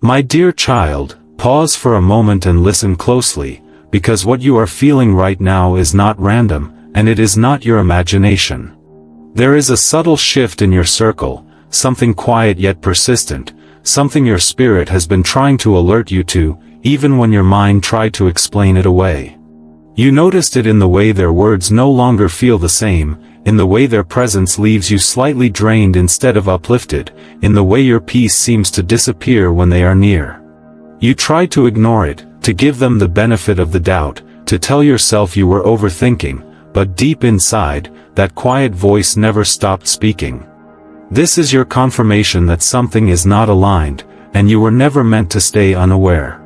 My dear child, pause for a moment and listen closely, because what you are feeling right now is not random, and it is not your imagination. There is a subtle shift in your circle, something quiet yet persistent, something your spirit has been trying to alert you to, even when your mind tried to explain it away. You noticed it in the way their words no longer feel the same, in the way their presence leaves you slightly drained instead of uplifted, in the way your peace seems to disappear when they are near. You tried to ignore it, to give them the benefit of the doubt, to tell yourself you were overthinking, but deep inside, that quiet voice never stopped speaking. This is your confirmation that something is not aligned, and you were never meant to stay unaware.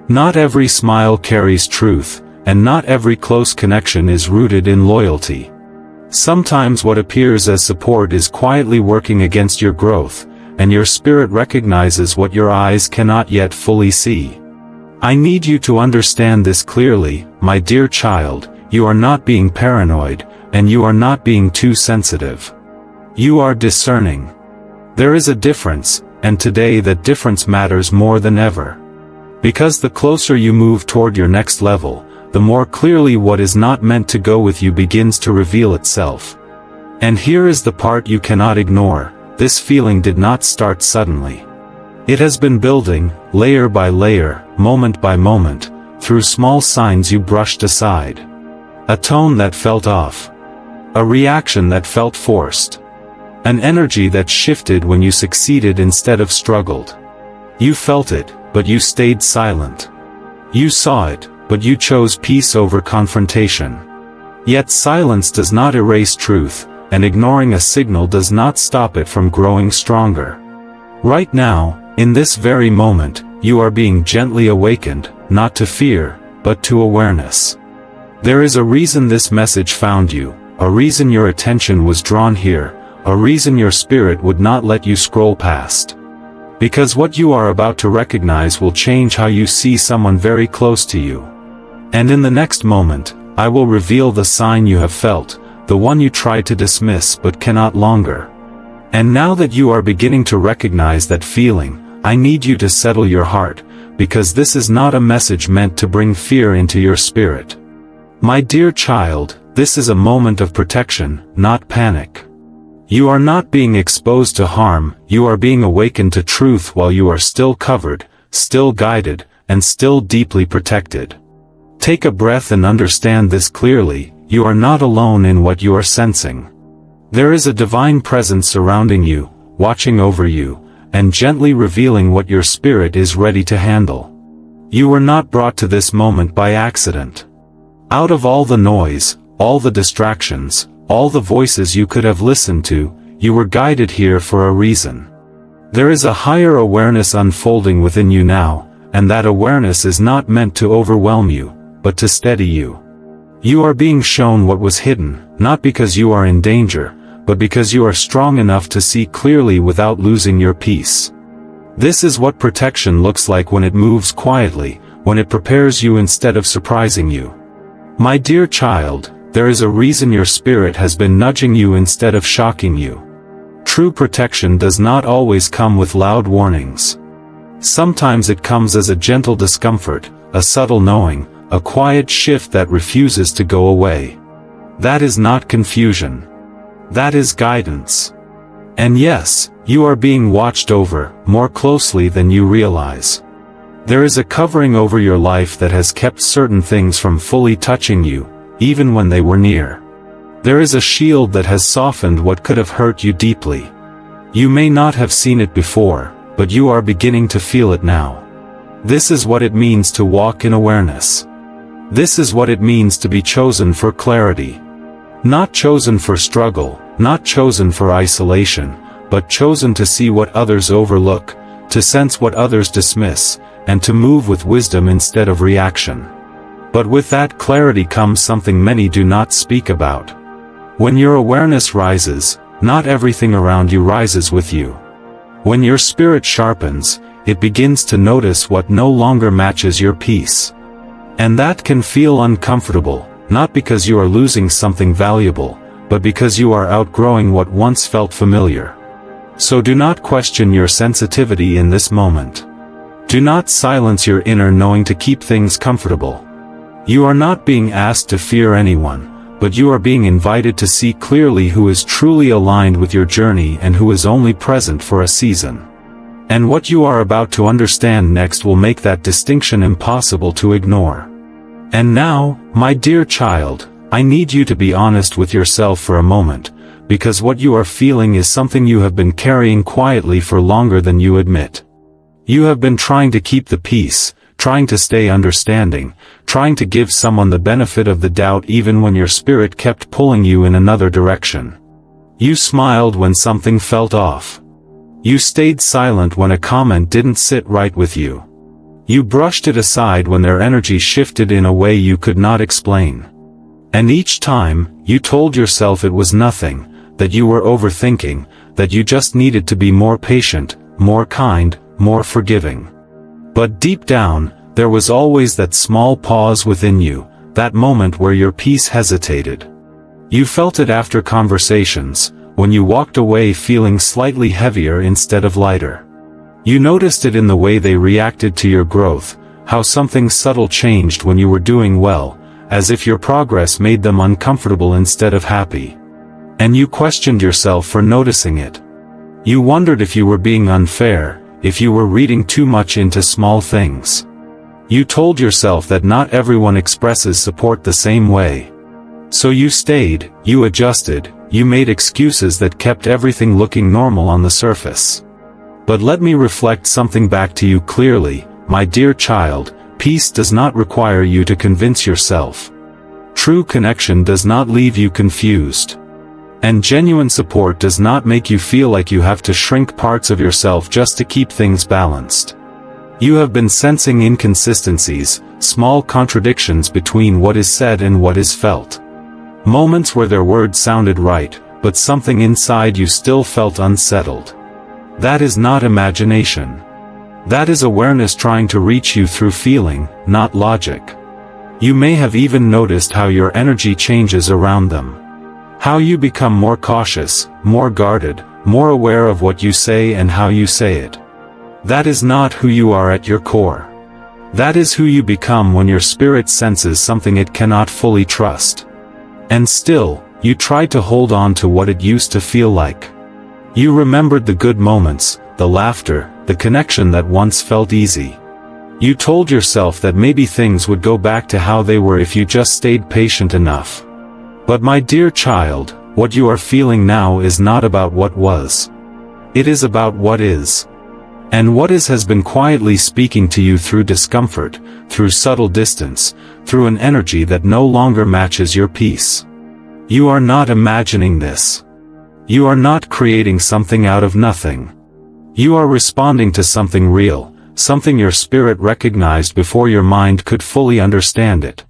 Not every smile carries truth, and not every close connection is rooted in loyalty. Sometimes what appears as support is quietly working against your growth, and your spirit recognizes what your eyes cannot yet fully see. I need you to understand this clearly, my dear child. You are not being paranoid, and you are not being too sensitive. You are discerning. There is a difference, and today that difference matters more than ever. Because the closer you move toward your next level, the more clearly what is not meant to go with you begins to reveal itself. And here is the part you cannot ignore: this feeling did not start suddenly. It has been building, layer by layer, moment by moment, through small signs you brushed aside. A tone that felt off. A reaction that felt forced. An energy that shifted when you succeeded instead of struggled. You felt it, but you stayed silent. You saw it, but you chose peace over confrontation. Yet silence does not erase truth, and ignoring a signal does not stop it from growing stronger. Right now, in this very moment, you are being gently awakened, not to fear, but to awareness. There is a reason this message found you, a reason your attention was drawn here, a reason your spirit would not let you scroll past. Because what you are about to recognize will change how you see someone very close to you. And in the next moment, I will reveal the sign you have felt, the one you tried to dismiss but cannot longer. And now that you are beginning to recognize that feeling, I need you to settle your heart, because this is not a message meant to bring fear into your spirit. My dear child, this is a moment of protection, not panic. You are not being exposed to harm, you are being awakened to truth while you are still covered, still guided, and still deeply protected. Take a breath and understand this clearly: you are not alone in what you are sensing. There is a divine presence surrounding you, watching over you, and gently revealing what your spirit is ready to handle. You were not brought to this moment by accident. Out of all the noise, all the distractions, all the voices you could have listened to, you were guided here for a reason. There is a higher awareness unfolding within you now, and that awareness is not meant to overwhelm you, but to steady you. You are being shown what was hidden, not because you are in danger, but because you are strong enough to see clearly without losing your peace. This is what protection looks like when it moves quietly, when it prepares you instead of surprising you. My dear child, there is a reason your spirit has been nudging you instead of shocking you. True protection does not always come with loud warnings. Sometimes it comes as a gentle discomfort, a subtle knowing, a quiet shift that refuses to go away. That is not confusion. That is guidance. And yes, you are being watched over, more closely than you realize. There is a covering over your life that has kept certain things from fully touching you, even when they were near. There is a shield that has softened what could have hurt you deeply. You may not have seen it before, but you are beginning to feel it now. This is what it means to walk in awareness. This is what it means to be chosen for clarity. Not chosen for struggle, not chosen for isolation, but chosen to see what others overlook, to sense what others dismiss, and to move with wisdom instead of reaction. But with that clarity comes something many do not speak about. When your awareness rises, not everything around you rises with you. When your spirit sharpens, it begins to notice what no longer matches your peace. And that can feel uncomfortable, not because you are losing something valuable, but because you are outgrowing what once felt familiar. So do not question your sensitivity in this moment. Do not silence your inner knowing to keep things comfortable. You are not being asked to fear anyone, but you are being invited to see clearly who is truly aligned with your journey and who is only present for a season. And what you are about to understand next will make that distinction impossible to ignore. And now, my dear child, I need you to be honest with yourself for a moment, because what you are feeling is something you have been carrying quietly for longer than you admit. You have been trying to keep the peace, trying to stay understanding, trying to give someone the benefit of the doubt even when your spirit kept pulling you in another direction. You smiled when something felt off. You stayed silent when a comment didn't sit right with you. You brushed it aside when their energy shifted in a way you could not explain. And each time, you told yourself it was nothing, that you were overthinking, that you just needed to be more patient, more kind, more forgiving. But deep down, there was always that small pause within you, that moment where your peace hesitated. You felt it after conversations, when you walked away feeling slightly heavier instead of lighter. You noticed it in the way they reacted to your growth, how something subtle changed when you were doing well, as if your progress made them uncomfortable instead of happy. And you questioned yourself for noticing it. You wondered if you were being unfair, if you were reading too much into small things. You told yourself that not everyone expresses support the same way. So you stayed, you adjusted, you made excuses that kept everything looking normal on the surface. But let me reflect something back to you clearly, my dear child, peace does not require you to convince yourself. True connection does not leave you confused. And genuine support does not make you feel like you have to shrink parts of yourself just to keep things balanced. You have been sensing inconsistencies, small contradictions between what is said and what is felt. Moments where their words sounded right, but something inside you still felt unsettled. That is not imagination. That is awareness trying to reach you through feeling, not logic. You may have even noticed how your energy changes around them. How you become more cautious, more guarded, more aware of what you say and how you say it. That is not who you are at your core. That is who you become when your spirit senses something it cannot fully trust. And still, you tried to hold on to what it used to feel like. You remembered the good moments, the laughter, the connection that once felt easy. You told yourself that maybe things would go back to how they were if you just stayed patient enough. But my dear child, what you are feeling now is not about what was. It is about what is. And what is has been quietly speaking to you through discomfort, through subtle distance, through an energy that no longer matches your peace. You are not imagining this. You are not creating something out of nothing. You are responding to something real, something your spirit recognized before your mind could fully understand it.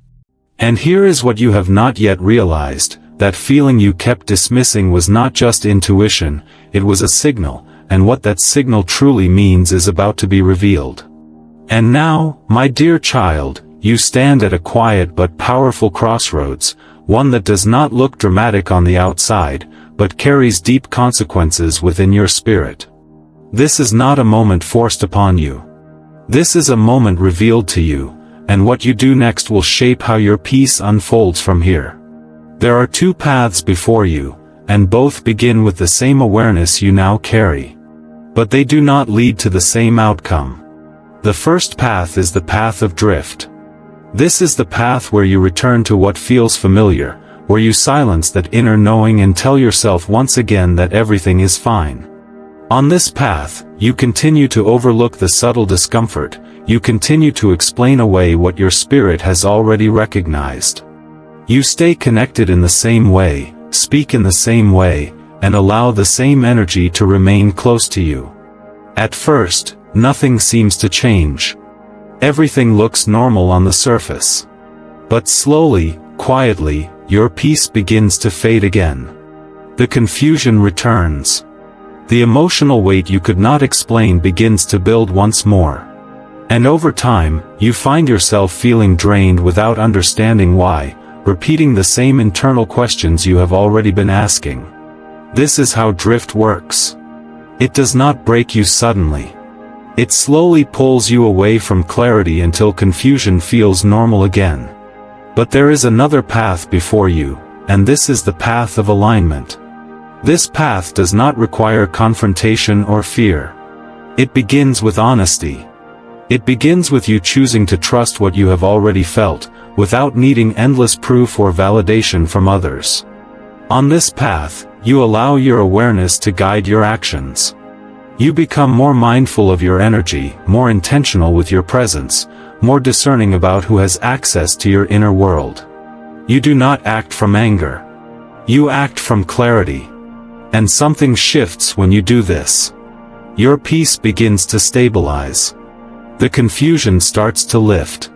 And here is what you have not yet realized, that feeling you kept dismissing was not just intuition, it was a signal, and what that signal truly means is about to be revealed. And now, my dear child, you stand at a quiet but powerful crossroads, one that does not look dramatic on the outside, but carries deep consequences within your spirit. This is not a moment forced upon you. This is a moment revealed to you, and what you do next will shape how your peace unfolds from here. There are two paths before you, and both begin with the same awareness you now carry. But they do not lead to the same outcome. The first path is the path of drift. This is the path where you return to what feels familiar, where you silence that inner knowing and tell yourself once again that everything is fine. On this path, you continue to overlook the subtle discomfort, you continue to explain away what your spirit has already recognized. You stay connected in the same way, speak in the same way, and allow the same energy to remain close to you. At first, nothing seems to change. Everything looks normal on the surface. But slowly, quietly, your peace begins to fade again. The confusion returns. The emotional weight you could not explain begins to build once more. And over time, you find yourself feeling drained without understanding why, repeating the same internal questions you have already been asking. This is how drift works. It does not break you suddenly. It slowly pulls you away from clarity until confusion feels normal again. But there is another path before you, and this is the path of alignment. This path does not require confrontation or fear. It begins with honesty. It begins with you choosing to trust what you have already felt, without needing endless proof or validation from others. On this path, you allow your awareness to guide your actions. You become more mindful of your energy, more intentional with your presence, more discerning about who has access to your inner world. You do not act from anger. You act from clarity. And something shifts when you do this. Your peace begins to stabilize. The confusion starts to lift.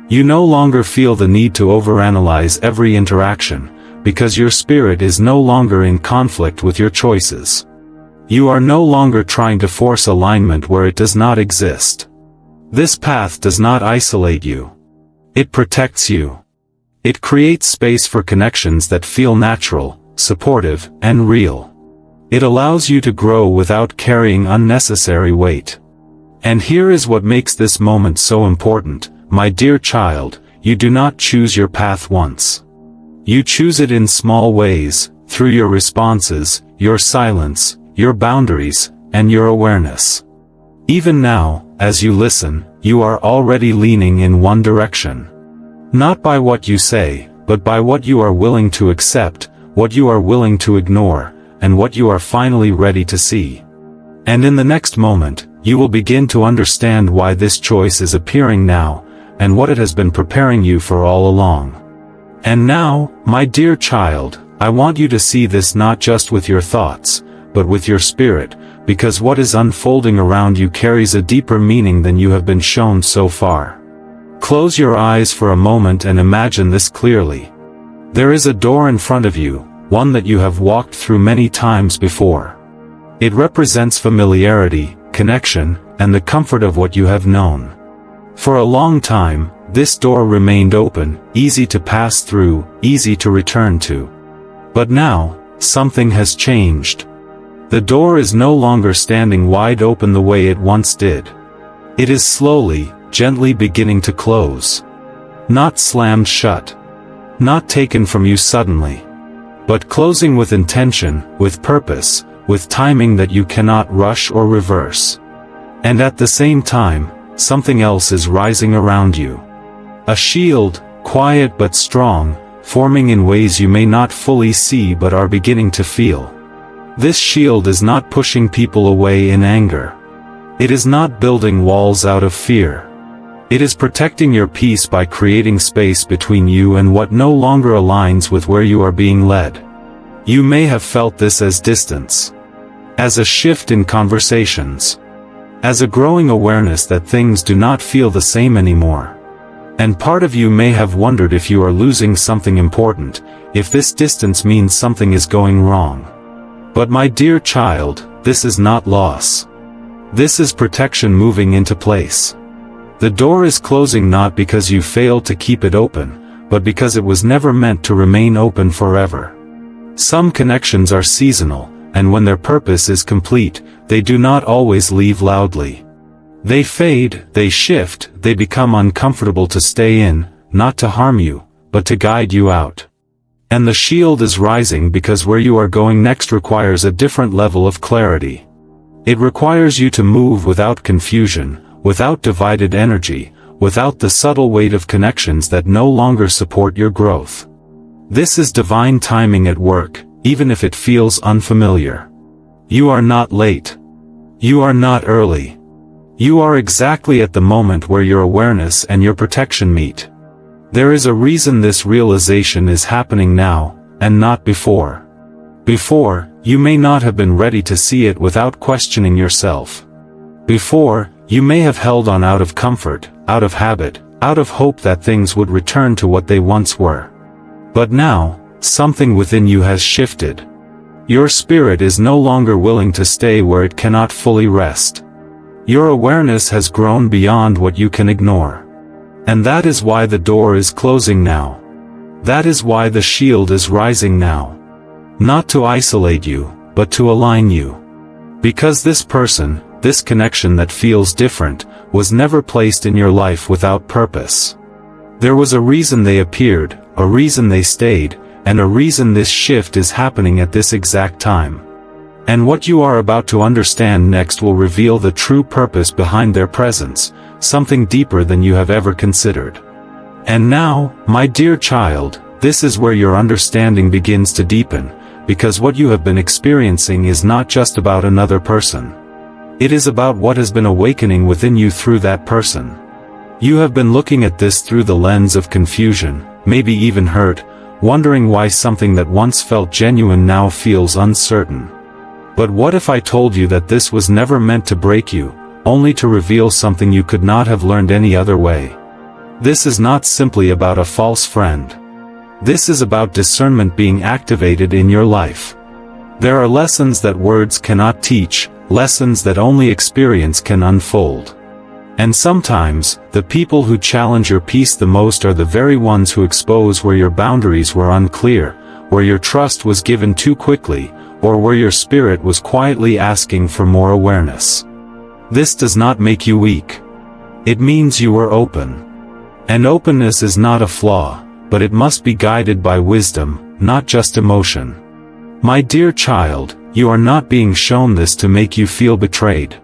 You no longer feel the need to overanalyze every interaction, because your spirit is no longer in conflict with your choices. You are no longer trying to force alignment where it does not exist. This path does not isolate you. It protects you. It creates space for connections that feel natural, supportive, and real. It allows you to grow without carrying unnecessary weight. And here is what makes this moment so important, my dear child, you do not choose your path once. You choose it in small ways, through your responses, your silence, your boundaries, and your awareness. Even now, as you listen, you are already leaning in one direction. Not by what you say, but by what you are willing to accept, what you are willing to ignore, and what you are finally ready to see. And in the next moment, you will begin to understand why this choice is appearing now, and what it has been preparing you for all along. And now, my dear child, I want you to see this not just with your thoughts, but with your spirit, because what is unfolding around you carries a deeper meaning than you have been shown so far. Close your eyes for a moment and imagine this clearly. There is a door in front of you, one that you have walked through many times before. It represents familiarity, connection, and the comfort of what you have known. For a long time, this door remained open, easy to pass through, easy to return to. But now, something has changed. The door is no longer standing wide open the way it once did. It is slowly, gently beginning to close. Not slammed shut. Not taken from you suddenly. But closing with intention, with purpose, with timing that you cannot rush or reverse. And at the same time, something else is rising around you. A shield, quiet but strong, forming in ways you may not fully see but are beginning to feel. This shield is not pushing people away in anger. It is not building walls out of fear. It is protecting your peace by creating space between you and what no longer aligns with where you are being led. You may have felt this as distance. As a shift in conversations. As a growing awareness that things do not feel the same anymore. And part of you may have wondered if you are losing something important, if this distance means something is going wrong. But my dear child, this is not loss. This is protection moving into place. The door is closing not because you failed to keep it open, but because it was never meant to remain open forever. Some connections are seasonal, and when their purpose is complete, they do not always leave loudly. They fade, they shift, they become uncomfortable to stay in, not to harm you, but to guide you out. And the shield is rising because where you are going next requires a different level of clarity. It requires you to move without confusion, without divided energy, without the subtle weight of connections that no longer support your growth. This is divine timing at work, even if it feels unfamiliar. You are not late. You are not early. You are exactly at the moment where your awareness and your protection meet. There is a reason this realization is happening now, and not before. Before, you may not have been ready to see it without questioning yourself. Before, you may have held on out of comfort, out of habit, out of hope that things would return to what they once were. But now, something within you has shifted. Your spirit is no longer willing to stay where it cannot fully rest. Your awareness has grown beyond what you can ignore. And that is why the door is closing now. That is why the shield is rising now. Not to isolate you, but to align you. Because this person, this connection that feels different, was never placed in your life without purpose. There was a reason they appeared, a reason they stayed, and a reason this shift is happening at this exact time. And what you are about to understand next will reveal the true purpose behind their presence, something deeper than you have ever considered. And now, my dear child, this is where your understanding begins to deepen, because what you have been experiencing is not just about another person. It is about what has been awakening within you through that person. You have been looking at this through the lens of confusion, maybe even hurt, wondering why something that once felt genuine now feels uncertain. But what if I told you that this was never meant to break you, only to reveal something you could not have learned any other way? This is not simply about a false friend. This is about discernment being activated in your life. There are lessons that words cannot teach, lessons that only experience can unfold. And sometimes, the people who challenge your peace the most are the very ones who expose where your boundaries were unclear, where your trust was given too quickly, or where your spirit was quietly asking for more awareness. This does not make you weak. It means you are open. And openness is not a flaw, but it must be guided by wisdom, not just emotion. My dear child, you are not being shown this to make you feel betrayed.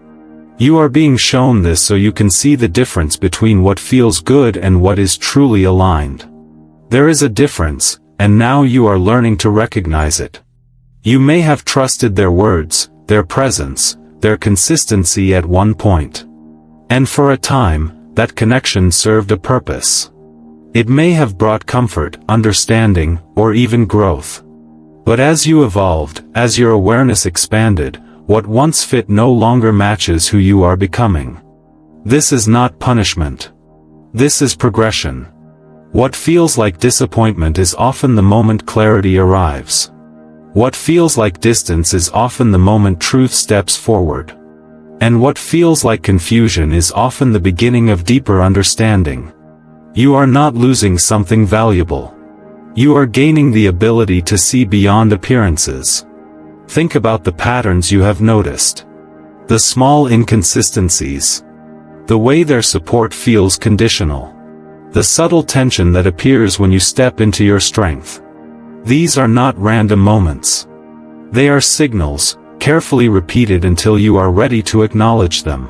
You are being shown this so you can see the difference between what feels good and what is truly aligned. There is a difference, and now you are learning to recognize it. You may have trusted their words, their presence, their consistency at one point. And for a time, that connection served a purpose. It may have brought comfort, understanding, or even growth. But as you evolved, as your awareness expanded, what once fit no longer matches who you are becoming. This is not punishment. This is progression. What feels like disappointment is often the moment clarity arrives. What feels like distance is often the moment truth steps forward. And what feels like confusion is often the beginning of deeper understanding. You are not losing something valuable. You are gaining the ability to see beyond appearances. Think about the patterns you have noticed. The small inconsistencies. The way their support feels conditional. The subtle tension that appears when you step into your strength. These are not random moments. They are signals, carefully repeated until you are ready to acknowledge them.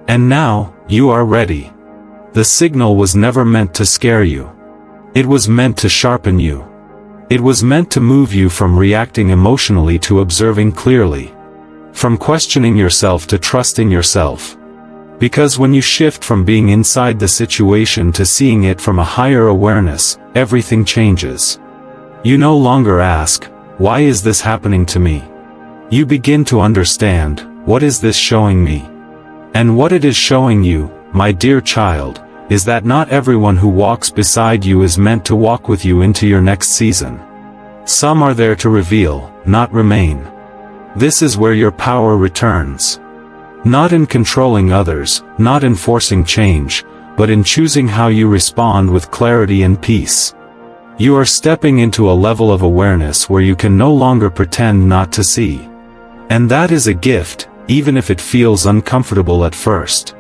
And now, you are ready. The signal was never meant to scare you. It was meant to sharpen you. It was meant to move you from reacting emotionally to observing clearly. From questioning yourself to trusting yourself. Because when you shift from being inside the situation to seeing it from a higher awareness, everything changes. You no longer ask, why is this happening to me? You begin to understand, what is this showing me? And what it is showing you, my dear child, is that not everyone who walks beside you is meant to walk with you into your next season. Some are there to reveal, not remain. This is where your power returns. Not in controlling others, not in forcing change, but in choosing how you respond with clarity and peace. You are stepping into a level of awareness where you can no longer pretend not to see. And that is a gift, even if it feels uncomfortable at first.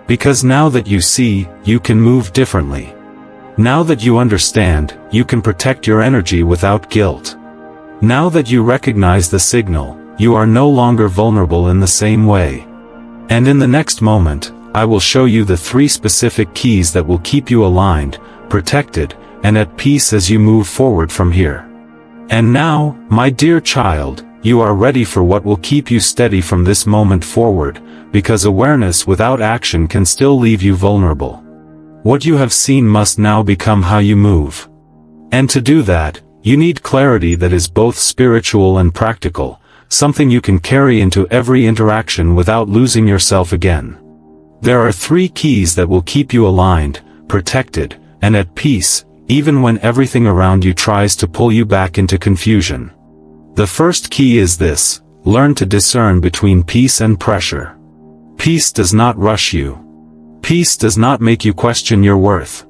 Because now that you see, you can move differently. Now that you understand, you can protect your energy without guilt. Now that you recognize the signal, you are no longer vulnerable in the same way. And in the next moment, I will show you the 3 specific keys that will keep you aligned, protected, and at peace as you move forward from here. And now, my dear child, you are ready for what will keep you steady from this moment forward, because awareness without action can still leave you vulnerable. What you have seen must now become how you move. And to do that, you need clarity that is both spiritual and practical, something you can carry into every interaction without losing yourself again. There are 3 keys that will keep you aligned, protected, and at peace, even when everything around you tries to pull you back into confusion. The first key is this: learn to discern between peace and pressure. Peace does not rush you. Peace does not make you question your worth.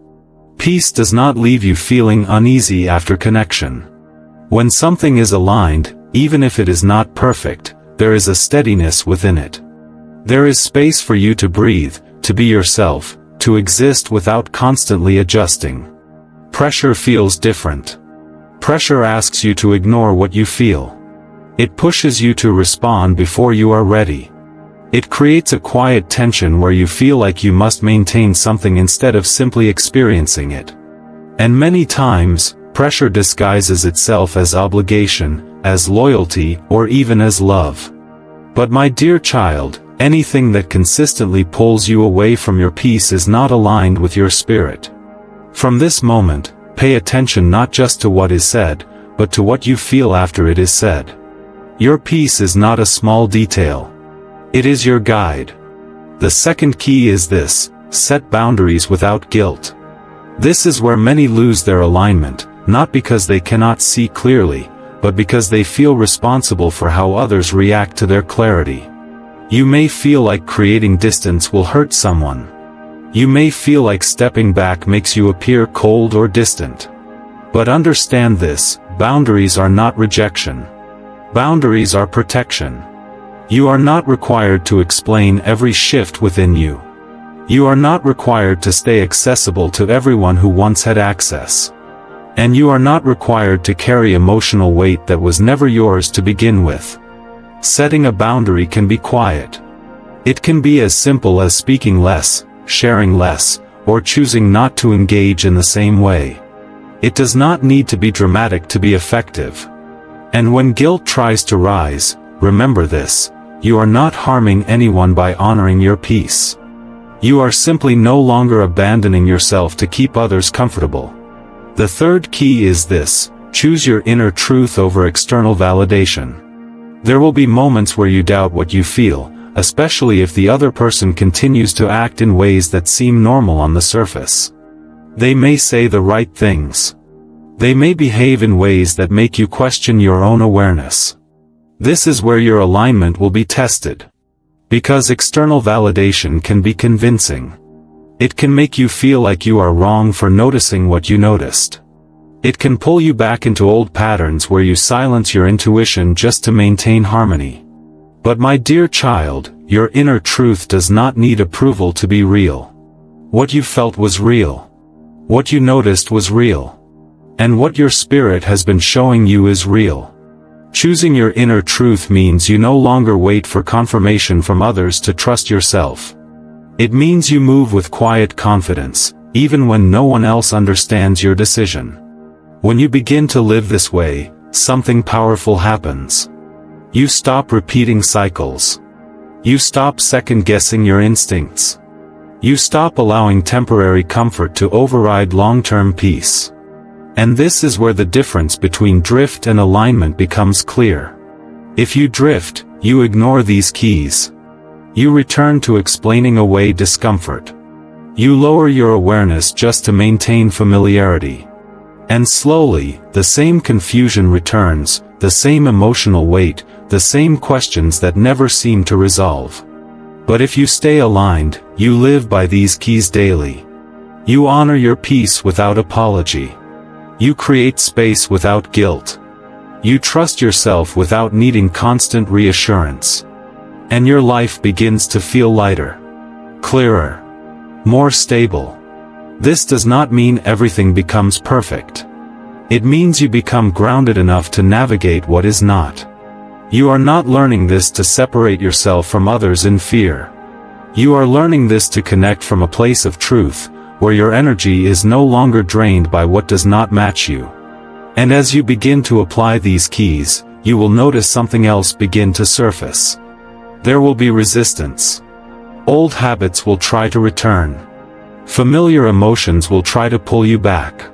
Peace does not leave you feeling uneasy after connection. When something is aligned, even if it is not perfect, there is a steadiness within it. There is space for you to breathe, to be yourself, to exist without constantly adjusting. Pressure feels different. Pressure asks you to ignore what you feel. It pushes you to respond before you are ready. It creates a quiet tension where you feel like you must maintain something instead of simply experiencing it. And many times, pressure disguises itself as obligation, as loyalty, or even as love. But my dear child, anything that consistently pulls you away from your peace is not aligned with your spirit. From this moment, pay attention not just to what is said, but to what you feel after it is said. Your peace is not a small detail. It is your guide. The second key is this: set boundaries without guilt. This is where many lose their alignment, not because they cannot see clearly, but because they feel responsible for how others react to their clarity. You may feel like creating distance will hurt someone. You may feel like stepping back makes you appear cold or distant. But understand this: boundaries are not rejection. Boundaries are protection. You are not required to explain every shift within you. You are not required to stay accessible to everyone who once had access. And you are not required to carry emotional weight that was never yours to begin with. Setting a boundary can be quiet. It can be as simple as speaking less, sharing less, or choosing not to engage in the same way. It does not need to be dramatic to be effective. And when guilt tries to rise, remember this: you are not harming anyone by honoring your peace. You are simply no longer abandoning yourself to keep others comfortable. The third key is this: choose your inner truth over external validation. There will be moments where you doubt what you feel, especially if the other person continues to act in ways that seem normal on the surface. They may say the right things. They may behave in ways that make you question your own awareness. This is where your alignment will be tested. Because external validation can be convincing. It can make you feel like you are wrong for noticing what you noticed. It can pull you back into old patterns where you silence your intuition just to maintain harmony. But my dear child, your inner truth does not need approval to be real. What you felt was real. What you noticed was real. And what your spirit has been showing you is real. Choosing your inner truth means you no longer wait for confirmation from others to trust yourself. It means you move with quiet confidence, even when no one else understands your decision. When you begin to live this way, something powerful happens. You stop repeating cycles. You stop second-guessing your instincts. You stop allowing temporary comfort to override long-term peace. And this is where the difference between drift and alignment becomes clear. If you drift, you ignore these keys. You return to explaining away discomfort. You lower your awareness just to maintain familiarity. And slowly, the same confusion returns, the same emotional weight, the same questions that never seem to resolve. But if you stay aligned, you live by these keys daily. You honor your peace without apology. You create space without guilt. You trust yourself without needing constant reassurance. And your life begins to feel lighter, clearer, more stable. This does not mean everything becomes perfect. It means you become grounded enough to navigate what is not. You are not learning this to separate yourself from others in fear. You are learning this to connect from a place of truth, where your energy is no longer drained by what does not match you. And as you begin to apply these keys, you will notice something else begin to surface. There will be resistance. Old habits will try to return. Familiar emotions will try to pull you back.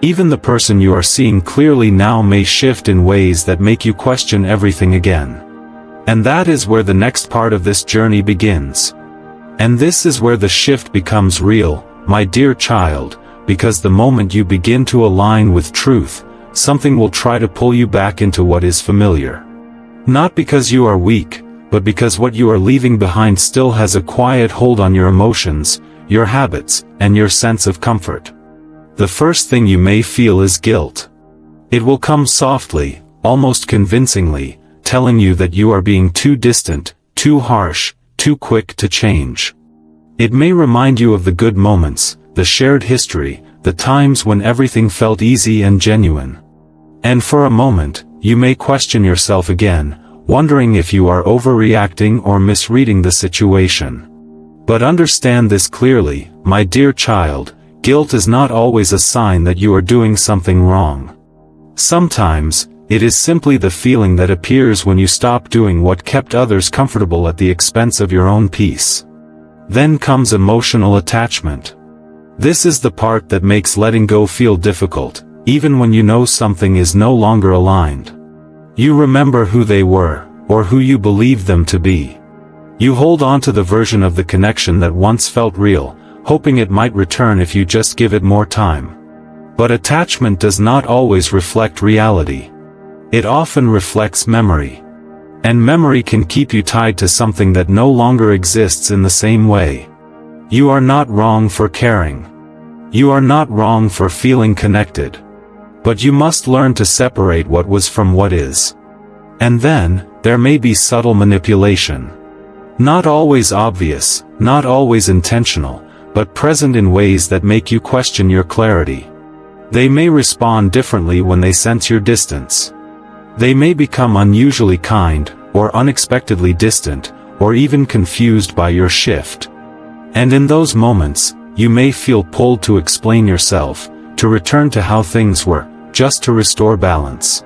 Even the person you are seeing clearly now may shift in ways that make you question everything again. And that is where the next part of this journey begins. And this is where the shift becomes real, my dear child, because the moment you begin to align with truth, something will try to pull you back into what is familiar. Not because you are weak, but because what you are leaving behind still has a quiet hold on your emotions, your habits, and your sense of comfort. The first thing you may feel is guilt. It will come softly, almost convincingly, telling you that you are being too distant, too harsh, too quick to change. It may remind you of the good moments, the shared history, the times when everything felt easy and genuine. And for a moment, you may question yourself again, wondering if you are overreacting or misreading the situation. But understand this clearly, my dear child, guilt is not always a sign that you are doing something wrong. Sometimes, it is simply the feeling that appears when you stop doing what kept others comfortable at the expense of your own peace. Then comes emotional attachment. This is the part that makes letting go feel difficult, even when you know something is no longer aligned. You remember who they were, or who you believed them to be. You hold on to the version of the connection that once felt real, hoping it might return if you just give it more time. But attachment does not always reflect reality. It often reflects memory. And memory can keep you tied to something that no longer exists in the same way. You are not wrong for caring. You are not wrong for feeling connected. But you must learn to separate what was from what is. And then, there may be subtle manipulation. Not always obvious, not always intentional, but present in ways that make you question your clarity. They may respond differently when they sense your distance. They may become unusually kind, or unexpectedly distant, or even confused by your shift. And in those moments, you may feel pulled to explain yourself, to return to how things were, just to restore balance.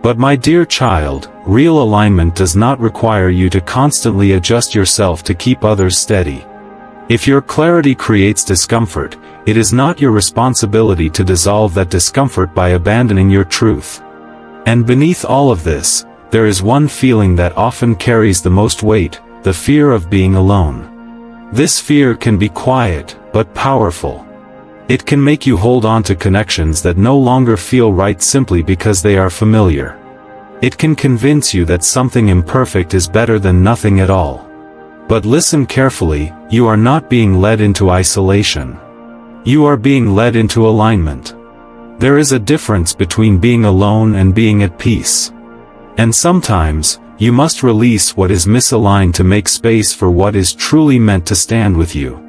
But my dear child, real alignment does not require you to constantly adjust yourself to keep others steady. If your clarity creates discomfort, it is not your responsibility to dissolve that discomfort by abandoning your truth. And beneath all of this, there is one feeling that often carries the most weight, the fear of being alone. This fear can be quiet, but powerful. It can make you hold on to connections that no longer feel right simply because they are familiar. It can convince you that something imperfect is better than nothing at all. But listen carefully, you are not being led into isolation. You are being led into alignment. There is a difference between being alone and being at peace. And sometimes, you must release what is misaligned to make space for what is truly meant to stand with you.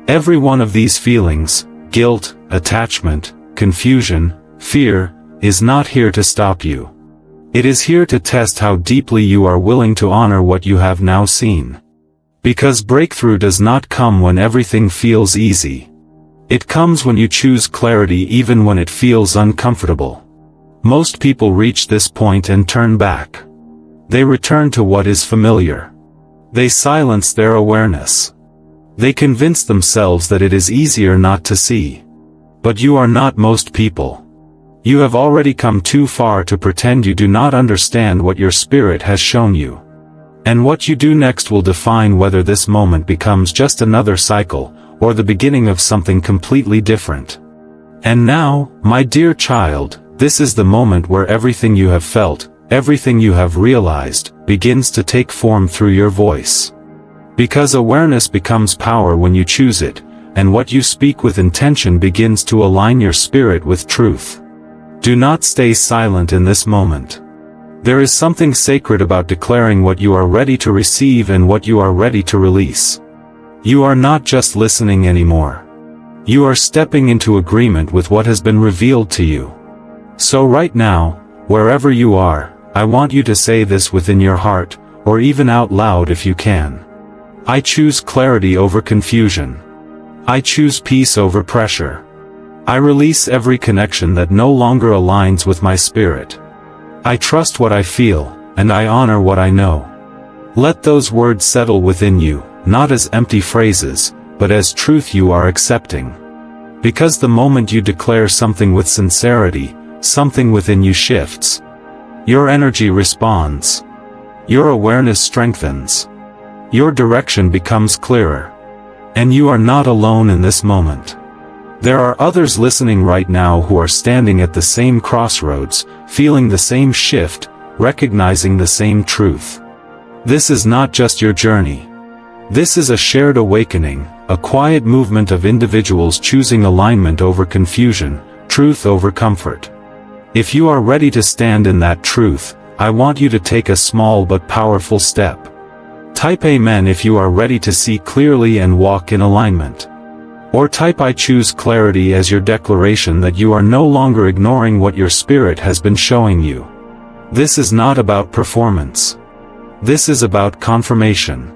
Every one of these feelings, guilt, attachment, confusion, fear, is not here to stop you. It is here to test how deeply you are willing to honor what you have now seen. Because breakthrough does not come when everything feels easy. It comes when you choose clarity even when it feels uncomfortable. Most people reach this point and turn back. They return to what is familiar. They silence their awareness. They convince themselves that it is easier not to see. But you are not most people. You have already come too far to pretend you do not understand what your spirit has shown you. And what you do next will define whether this moment becomes just another cycle, or the beginning of something completely different. And now, my dear child, this is the moment where everything you have felt, everything you have realized, begins to take form through your voice. Because awareness becomes power when you choose it, and what you speak with intention begins to align your spirit with truth. Do not stay silent in this moment. There is something sacred about declaring what you are ready to receive and what you are ready to release. You are not just listening anymore. You are stepping into agreement with what has been revealed to you. So right now, wherever you are, I want you to say this within your heart, or even out loud if you can. I choose clarity over confusion. I choose peace over pressure. I release every connection that no longer aligns with my spirit. I trust what I feel, and I honor what I know. Let those words settle within you, not as empty phrases, but as truth you are accepting. Because the moment you declare something with sincerity, something within you shifts. Your energy responds. Your awareness strengthens. Your direction becomes clearer. And you are not alone in this moment. There are others listening right now who are standing at the same crossroads, feeling the same shift, recognizing the same truth. This is not just your journey. This is a shared awakening, a quiet movement of individuals choosing alignment over confusion, truth over comfort. If you are ready to stand in that truth, I want you to take a small but powerful step. Type Amen if you are ready to see clearly and walk in alignment. Or type I choose clarity as your declaration that you are no longer ignoring what your spirit has been showing you. This is not about performance. This is about confirmation.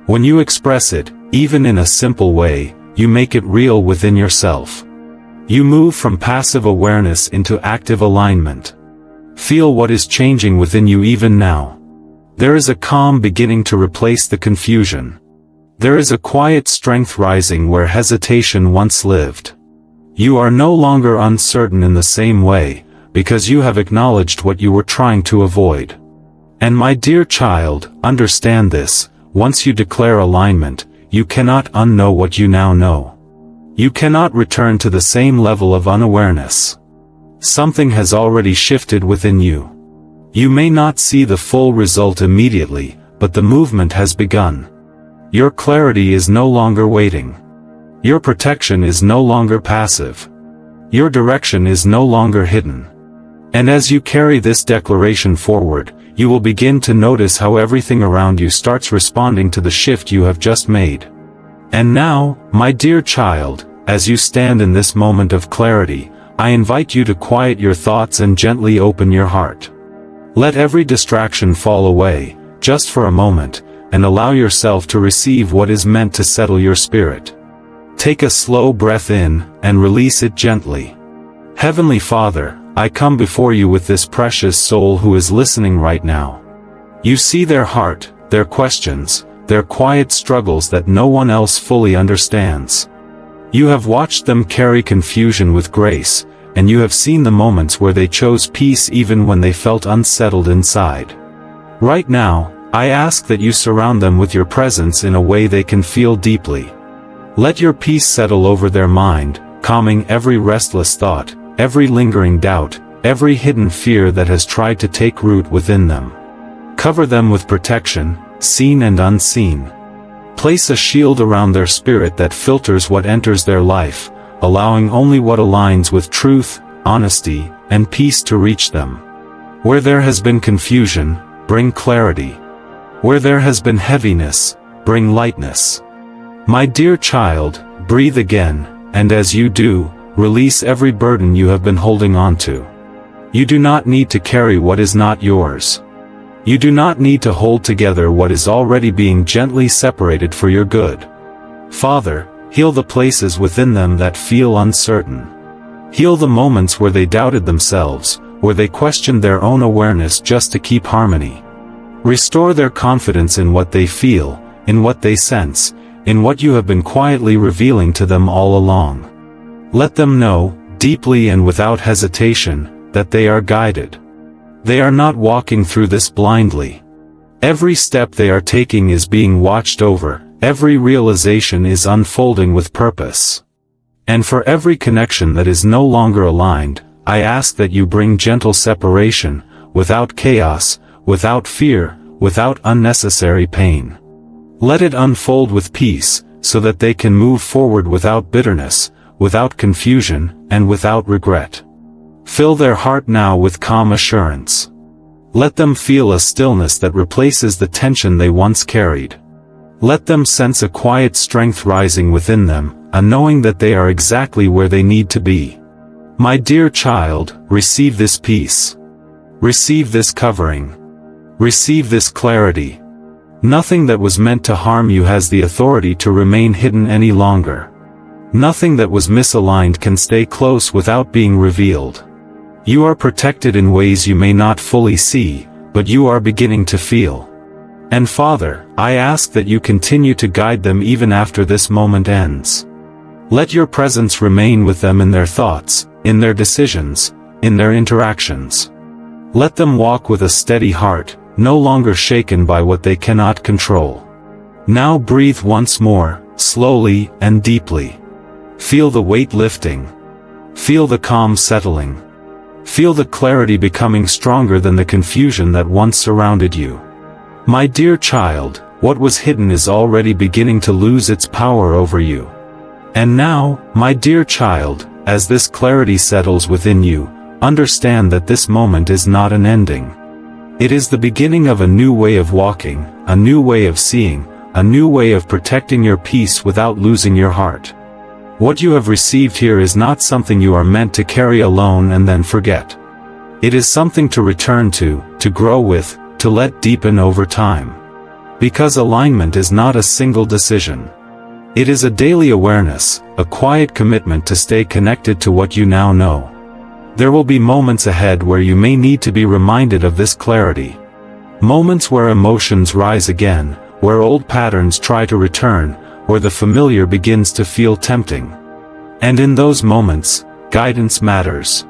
When you express it, even in a simple way, you make it real within yourself. You move from passive awareness into active alignment. Feel what is changing within you even now. There is a calm beginning to replace the confusion. There is a quiet strength rising where hesitation once lived. You are no longer uncertain in the same way, because you have acknowledged what you were trying to avoid. And my dear child, understand this, once you declare alignment, you cannot unknow what you now know. You cannot return to the same level of unawareness. Something has already shifted within you. You may not see the full result immediately, but the movement has begun. Your clarity is no longer waiting. Your protection is no longer passive. Your direction is no longer hidden. And as you carry this declaration forward, you will begin to notice how everything around you starts responding to the shift you have just made. And now, my dear child, as you stand in this moment of clarity, I invite you to quiet your thoughts and gently open your heart. Let every distraction fall away, just for a moment, and allow yourself to receive what is meant to settle your spirit. Take a slow breath in, and release it gently. Heavenly Father, I come before you with this precious soul who is listening right now. You see their heart, their questions, their quiet struggles that no one else fully understands. You have watched them carry confusion with grace, and you have seen the moments where they chose peace even when they felt unsettled inside. Right now, I ask that you surround them with your presence in a way they can feel deeply. Let your peace settle over their mind, calming every restless thought, every lingering doubt, every hidden fear that has tried to take root within them. Cover them with protection, seen and unseen. Place a shield around their spirit that filters what enters their life, allowing only what aligns with truth, honesty, and peace to reach them. Where there has been confusion, bring clarity. Where there has been heaviness, bring lightness. My dear child, breathe again, and as you do, release every burden you have been holding on to. You do not need to carry what is not yours. You do not need to hold together what is already being gently separated for your good. Father, heal the places within them that feel uncertain. Heal the moments where they doubted themselves, where they questioned their own awareness just to keep harmony. Restore their confidence in what they feel, in what they sense, in what you have been quietly revealing to them all along. Let them know, deeply and without hesitation, that they are guided. They are not walking through this blindly. Every step they are taking is being watched over, every realization is unfolding with purpose. And for every connection that is no longer aligned, I ask that you bring gentle separation, without chaos, without fear, without unnecessary pain. Let it unfold with peace, so that they can move forward without bitterness, without confusion, and without regret. Fill their heart now with calm assurance. Let them feel a stillness that replaces the tension they once carried. Let them sense a quiet strength rising within them, a knowing that they are exactly where they need to be. My dear child, receive this peace. Receive this covering. Receive this clarity. Nothing that was meant to harm you has the authority to remain hidden any longer. Nothing that was misaligned can stay close without being revealed. You are protected in ways you may not fully see, but you are beginning to feel. And Father, I ask that you continue to guide them even after this moment ends. Let your presence remain with them in their thoughts, in their decisions, in their interactions. Let them walk with a steady heart, no longer shaken by what they cannot control. Now breathe once more, slowly and deeply. Feel the weight lifting. Feel the calm settling. Feel the clarity becoming stronger than the confusion that once surrounded you. My dear child, what was hidden is already beginning to lose its power over you. And now, my dear child, as this clarity settles within you, understand that this moment is not an ending. It is the beginning of a new way of walking, a new way of seeing, a new way of protecting your peace without losing your heart. What you have received here is not something you are meant to carry alone and then forget. It is something to return to grow with, to let deepen over time. Because alignment is not a single decision. It is a daily awareness, a quiet commitment to stay connected to what you now know. There will be moments ahead where you may need to be reminded of this clarity. Moments where emotions rise again, where old patterns try to return, where the familiar begins to feel tempting. And in those moments, guidance matters.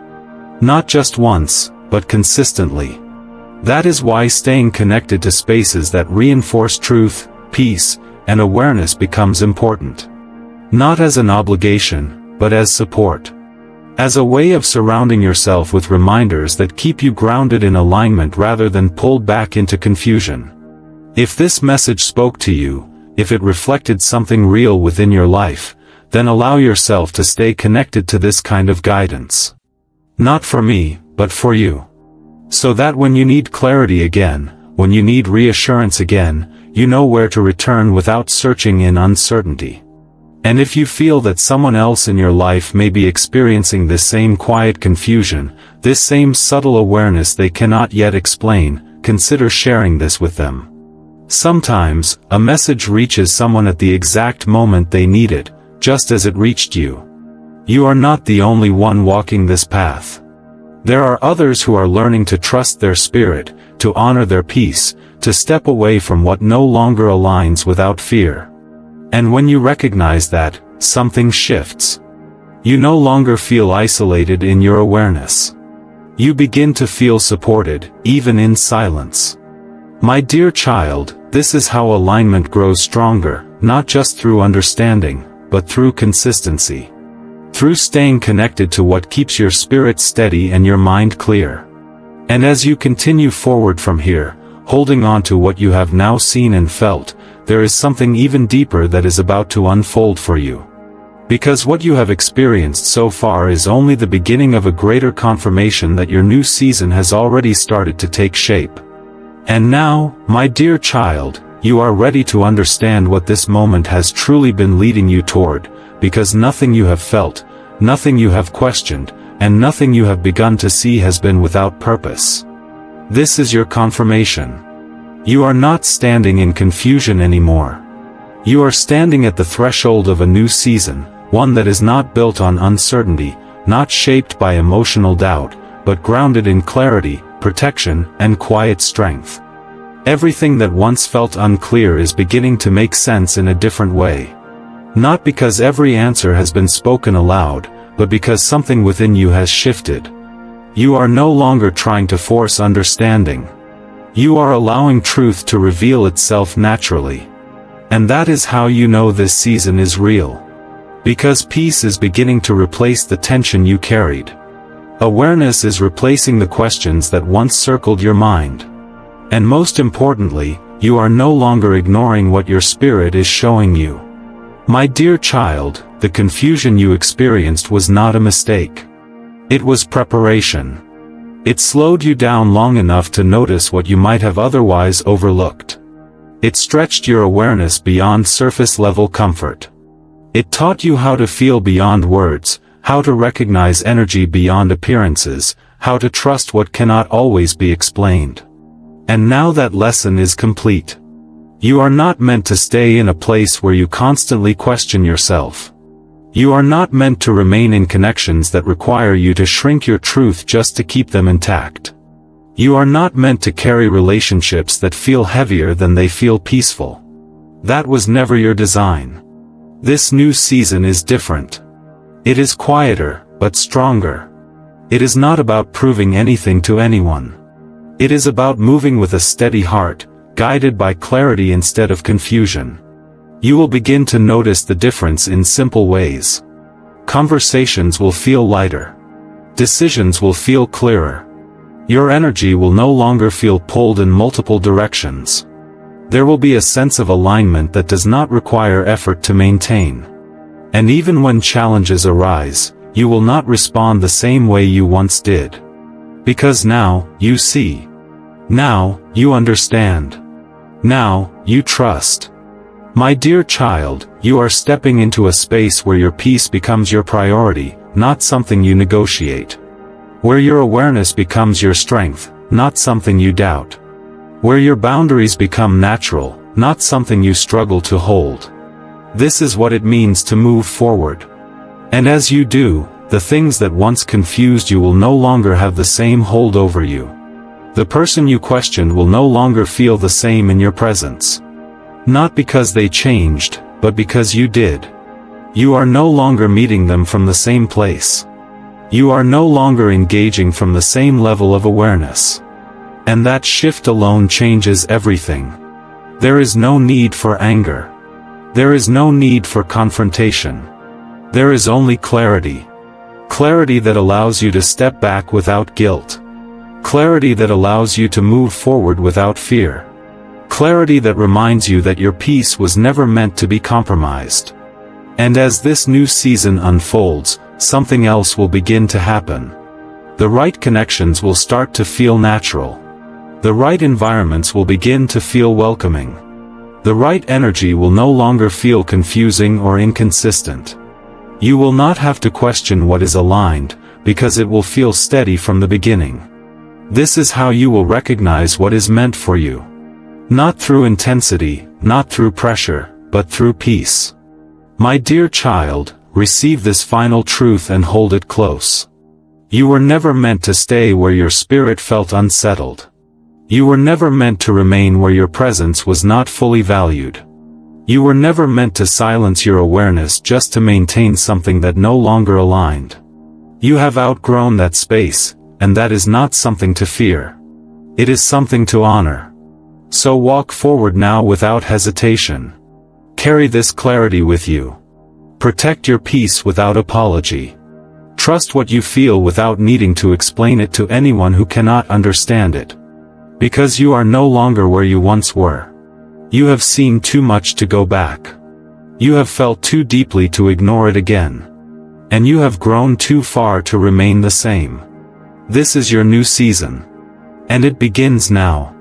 Not just once, but consistently. That is why staying connected to spaces that reinforce truth, peace, and awareness becomes important. Not as an obligation, but as support. As a way of surrounding yourself with reminders that keep you grounded in alignment rather than pulled back into confusion. If this message spoke to you, if it reflected something real within your life, then allow yourself to stay connected to this kind of guidance. Not for me, but for you. So that when you need clarity again, when you need reassurance again, you know where to return without searching in uncertainty. And if you feel that someone else in your life may be experiencing this same quiet confusion, this same subtle awareness they cannot yet explain, consider sharing this with them. Sometimes, a message reaches someone at the exact moment they need it, just as it reached you. You are not the only one walking this path. There are others who are learning to trust their spirit, to honor their peace, to step away from what no longer aligns without fear. And when you recognize that, something shifts. You no longer feel isolated in your awareness. You begin to feel supported, even in silence. My dear child, this is how alignment grows stronger, not just through understanding, but through consistency. Through staying connected to what keeps your spirit steady and your mind clear. And as you continue forward from here, holding on to what you have now seen and felt, there is something even deeper that is about to unfold for you. Because what you have experienced so far is only the beginning of a greater confirmation that your new season has already started to take shape. And now, my dear child, you are ready to understand what this moment has truly been leading you toward, because nothing you have felt, nothing you have questioned, and nothing you have begun to see has been without purpose. This is your confirmation. You are not standing in confusion anymore. You are standing at the threshold of a new season, one that is not built on uncertainty, not shaped by emotional doubt, but grounded in clarity, protection, and quiet strength. Everything that once felt unclear is beginning to make sense in a different way. Not because every answer has been spoken aloud, but because something within you has shifted. You are no longer trying to force understanding. You are allowing truth to reveal itself naturally. And that is how you know this season is real. Because peace is beginning to replace the tension you carried. Awareness is replacing the questions that once circled your mind. And most importantly, you are no longer ignoring what your spirit is showing you. My dear child, the confusion you experienced was not a mistake. It was preparation. It slowed you down long enough to notice what you might have otherwise overlooked. It stretched your awareness beyond surface-level comfort. It taught you how to feel beyond words, how to recognize energy beyond appearances, how to trust what cannot always be explained. And now that lesson is complete. You are not meant to stay in a place where you constantly question yourself. You are not meant to remain in connections that require you to shrink your truth just to keep them intact. You are not meant to carry relationships that feel heavier than they feel peaceful. That was never your design. This new season is different. It is quieter, but stronger. It is not about proving anything to anyone. It is about moving with a steady heart, guided by clarity instead of confusion. You will begin to notice the difference in simple ways. Conversations will feel lighter. Decisions will feel clearer. Your energy will no longer feel pulled in multiple directions. There will be a sense of alignment that does not require effort to maintain. And even when challenges arise, you will not respond the same way you once did. Because now, you see. Now, you understand. Now, you trust. My dear child, you are stepping into a space where your peace becomes your priority, not something you negotiate. Where your awareness becomes your strength, not something you doubt. Where your boundaries become natural, not something you struggle to hold. This is what it means to move forward. And as you do, the things that once confused you will no longer have the same hold over you. The person you questioned will no longer feel the same in your presence. Not because they changed, but because you did. You are no longer meeting them from the same place. You are no longer engaging from the same level of awareness. And that shift alone changes everything. There is no need for anger. There is no need for confrontation. There is only clarity. Clarity that allows you to step back without guilt. Clarity that allows you to move forward without fear. Clarity that reminds you that your peace was never meant to be compromised. And as this new season unfolds, something else will begin to happen. The right connections will start to feel natural. The right environments will begin to feel welcoming. The right energy will no longer feel confusing or inconsistent. You will not have to question what is aligned, because it will feel steady from the beginning. This is how you will recognize what is meant for you. Not through intensity, not through pressure, but through peace. My dear child, receive this final truth and hold it close. You were never meant to stay where your spirit felt unsettled. You were never meant to remain where your presence was not fully valued. You were never meant to silence your awareness just to maintain something that no longer aligned. You have outgrown that space, and that is not something to fear. It is something to honor. So walk forward now without hesitation. Carry this clarity with you. Protect your peace without apology. Trust what you feel without needing to explain it to anyone who cannot understand it. Because you are no longer where you once were. You have seen too much to go back. You have felt too deeply to ignore it again. And you have grown too far to remain the same. This is your new season. And it begins now.